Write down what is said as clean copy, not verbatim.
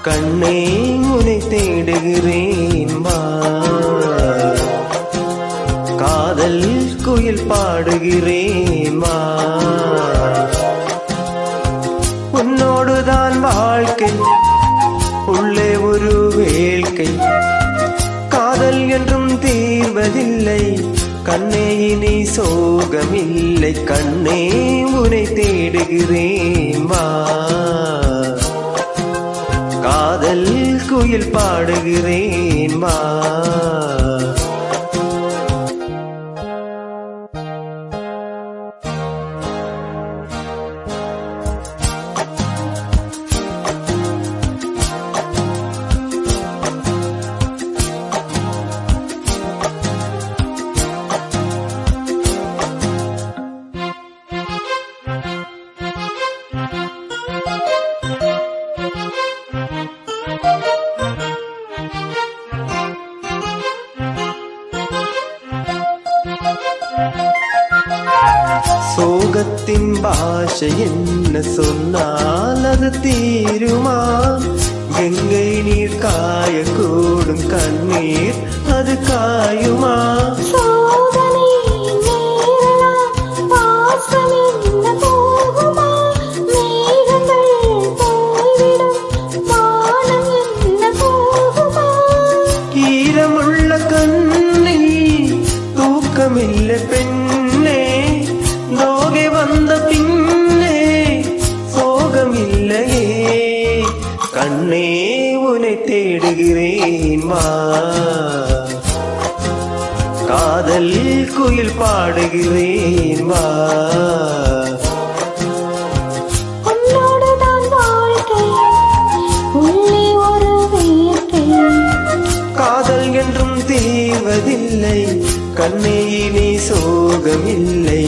கண்ணே உனை தேடுகிறேன் வா, காதல் குயில் பாடுகிறேன் வா. உன்னோடுதான் வாழ்க்கை, உள்ளே ஒரு வேள்கை, காதல் என்றும் தீர்வதில்லை, கண்ணே இனி சோகமில்லை. கண்ணே உனை தேடுகிறேன் வா, காதல் குயில் பாடுகிறேன் வா. சோகத்தின் பாஷை என்ன சொன்னால் அது தீருமா? கங்கை நீர் காயக்கூடும், கண்ணீர் அது காயுமா? ஈரமுள்ள கண்ணில் தூக்கமில்லை பெண்ணே, நோகை வந்த பின்னே சோகமில்லையே. கண்ணே உனை தேடுகிறேன் வா, காதல் குயில் பாடுகிறேன் வா. காதல் என்றும் தீர்வதில்லை, கண்ணே இனி சோகமில்லை.